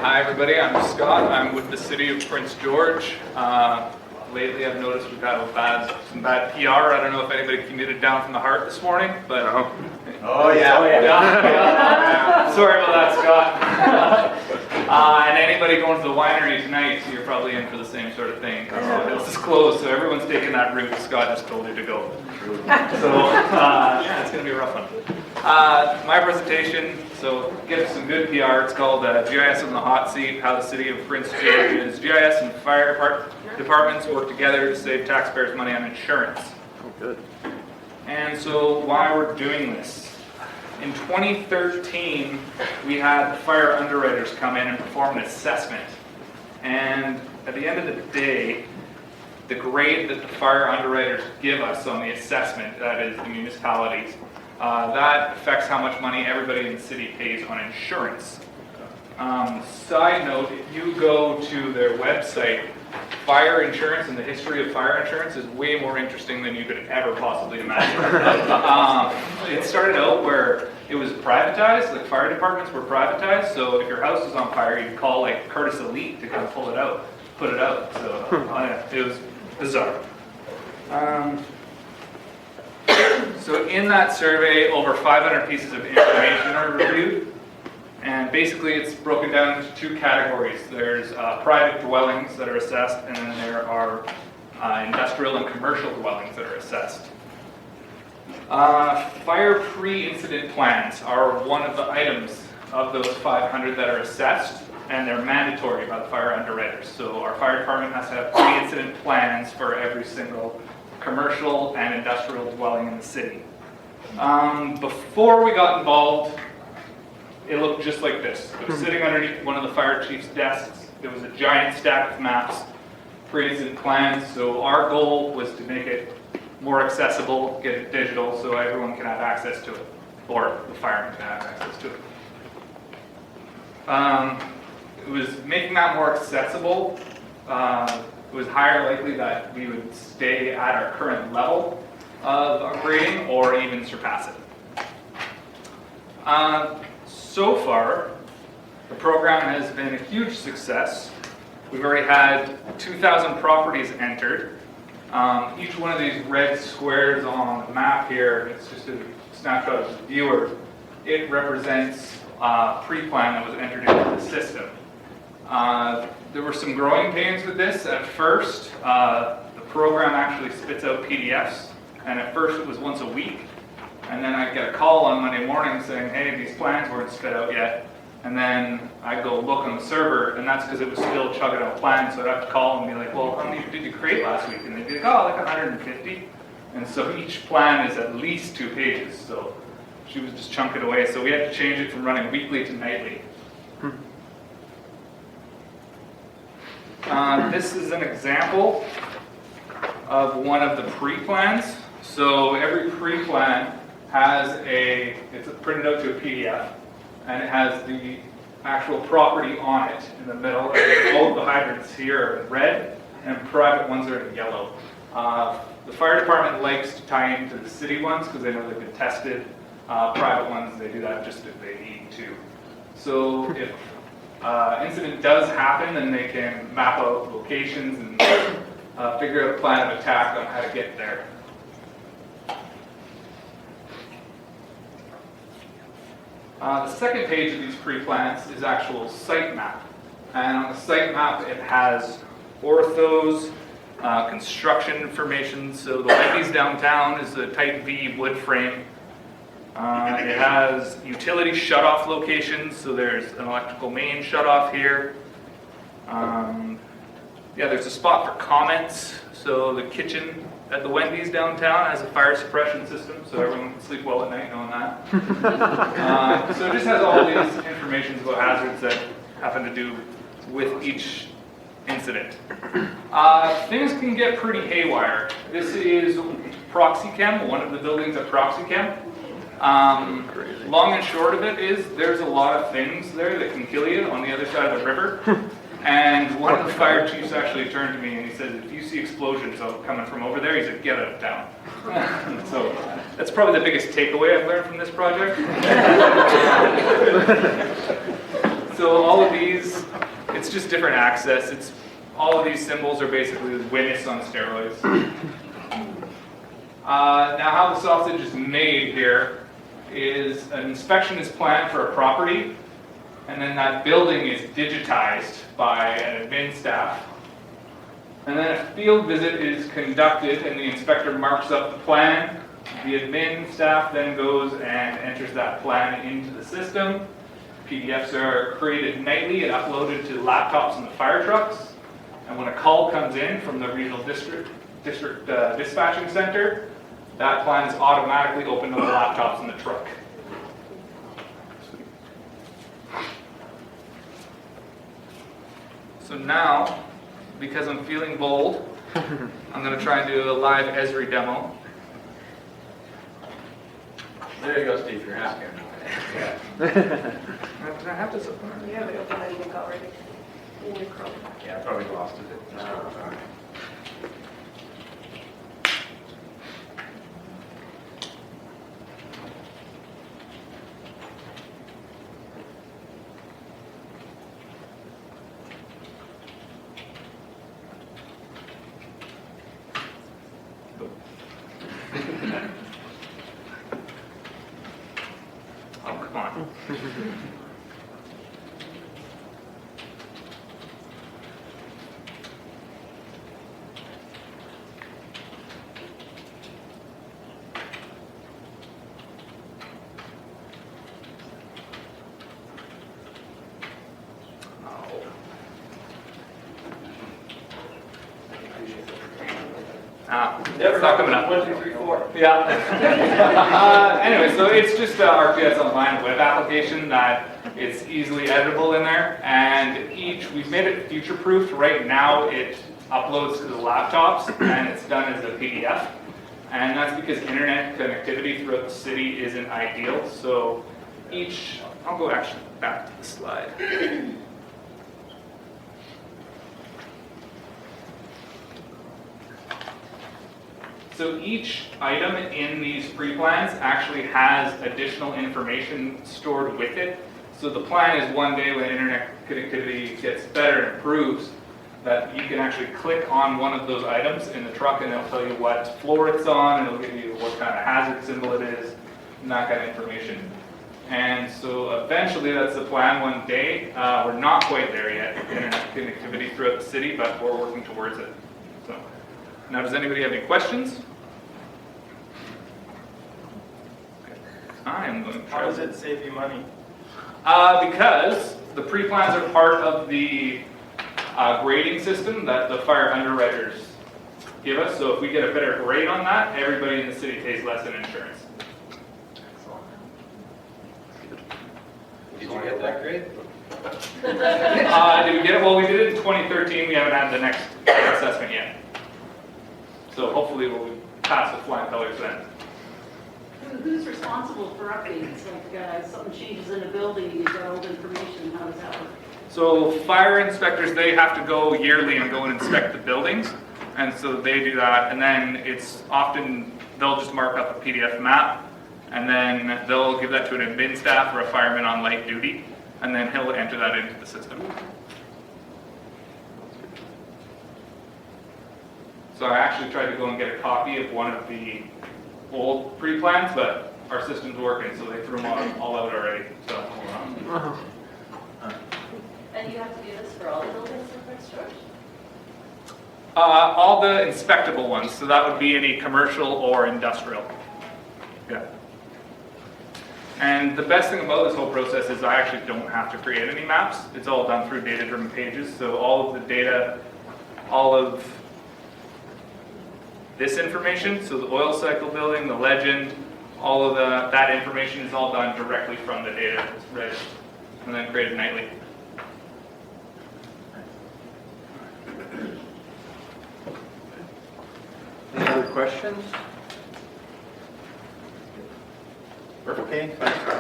Hi everybody, I'm Scott. I'm with the City of Prince George. Lately I've noticed we've had some bad PR. I don't know if anybody commuted down from the Heart this morning, but... Oh yeah. Sorry about that, Scott. And anybody going to the winery tonight, you're probably in for the same sort of thing. It's just closed, so everyone's taking that route Scott just told you to go. So yeah, it's going to be a rough one. My presentation, so get some good PR. It's called GIS on the Hot Seat, how the City of Prince George's GIS and fire departments work together to save taxpayers money on insurance. Oh, good. And so why we're doing this. In 2013, we had the fire underwriters come in and perform an assessment. And at the end of the day, the grade that the fire underwriters give us on the assessment, that is the municipalities, that affects how much money everybody in the city pays on insurance. Side note, if you go to their website, fire insurance and the history of fire insurance is way more interesting than you could ever possibly imagine. It started out where it was privatized, like fire departments were privatized, so if your house was on fire, you'd call like Curtis Elite to come put it out. So it was bizarre. So in that survey, over 500 pieces of information are reviewed. And basically it's broken down into two categories. There's private dwellings that are assessed, and then there are industrial and commercial dwellings that are assessed. Fire pre-incident plans are one of the items of those 500 that are assessed, and they're mandatory by the fire underwriters. So our fire department has to have pre-incident plans for every single commercial and industrial dwelling in the city. Before we got involved, it looked just like this. It was sitting underneath one of the fire chief's desks. There was a giant stack of maps, pre-incident plans. So our goal was to make it more accessible, get it digital so everyone can have access to it, or the firemen can have access to it. It was making that more accessible. It was higher likely that we would stay at our current level of our grading or even surpass it. So far, the program has been a huge success. We've already had 2,000 properties entered. Each one of these red squares on the map here, it's just a snapshot of the viewer. It represents pre-plan that was entered into the system. There were some growing pains with this. At first, the program actually spits out PDFs, and at first it was once a week. And then I'd get a call on Monday morning saying, hey, these plans weren't spit out yet. And then I'd go look on the server, and that's because it was still chugging out plans. So I'd have to call and be like, well, how many did you create last week? And they'd be like, oh, like 150. And so each plan is at least 2 pages. So she was just chunking away. So we had to change it from running weekly to nightly. This is an example of one of the pre-plans. So every pre-plan has it's printed out to a PDF, and it has the actual property on it in the middle. All of the hydrants here are in red, and private ones are in yellow. The fire department likes to tie into the city ones because they know they've been tested. Private ones, they do that just if they need to. So if incident does happen, then they can map out locations and figure out a plan of attack on how to get there. The second page of these pre-plans is actual site map. And on the site map, it has orthos, construction information. So the Wendy's downtown is a type V wood frame. It has utility shutoff locations. So there's an electrical main shutoff here. Yeah, there's a spot for comments. So the kitchen at the Wendy's downtown has a fire suppression system, so everyone can sleep well at night knowing that. So it just has all these information about hazards that happen to do with each incident. Things can get pretty haywire. This is ProxyChem, one of the buildings at ProxyChem. Long and short of it is there's a lot of things there that can kill you on the other side of the river. And one of the fire chiefs actually turned to me and he said, if you see explosions coming from over there, he said, get out of town. So that's probably the biggest takeaway I've learned from this project. So all of these just different access. It's all of these symbols are basically WINIS on steroids. Now how the sausage is made here is an inspection is planned for a property, and then that building is digitized by an admin staff. And then a field visit is conducted and the inspector marks up the plan. The admin staff then goes and enters that plan into the system. PDFs are created nightly and uploaded to laptops in the fire trucks. And when a call comes in from the regional district dispatching center, that plan is automatically opened on the laptops in the truck. So now, because I'm feeling bold, I'm going to try and do a live Esri demo. There you go, Steve, you're asking. Yeah. Did I have this up there? You have it open, I think, already in your Chrome. Yeah, I probably lost it. Sorry. Oh, come on. It's not coming up. 1, 2, 3, 4. Yeah. Anyway, so it's just ArcGIS Online web application that it's easily editable in there, and we've made it future-proofed. Right now, it uploads to the laptops, and it's done as a PDF, and that's because internet connectivity throughout the city isn't ideal. So I'll go actually back to the slide. So each item in these pre-plans actually has additional information stored with it. So the plan is one day when internet connectivity gets better and improves, that you can actually click on one of those items in the truck and it'll tell you what floor it's on, and it'll give you what kind of hazard symbol it is, and that kind of information. And so eventually that's the plan one day. We're not quite there yet, internet connectivity throughout the city, but we're working towards it. So. Now, does anybody have any questions? Okay. I am going to try. How does it save you money? Because the pre-plans are part of the grading system that the fire underwriters give us. So if we get a better grade on that, everybody in the city pays less in insurance. Did you get that grade? Did we get it? Well, we did it in 2013. We haven't had the next assessment yet. So hopefully we'll pass with flying colors then. Who's responsible for updates? Like something changes in a building, you get old information, how does that work? So fire inspectors, they have to go yearly and go and inspect the buildings. And so they do that. And then it's often, they'll just mark up a PDF map. And then they'll give that to an admin staff or a fireman on light duty. And then he'll enter that into the system. So I actually tried to go and get a copy of one of the old pre-plans, but our system's working, so they threw them all out already. So, And you have to do this for all the buildings in Prince George? all the inspectable ones, so that would be any commercial or industrial. Yeah. And the best thing about this whole process is I actually don't have to create any maps. It's all done through data-driven pages, so all of the data, all of this information, so the oil cycle building, the legend, all of that information is all done directly from the data. It's read and then created nightly. Any other questions? Okay, thanks.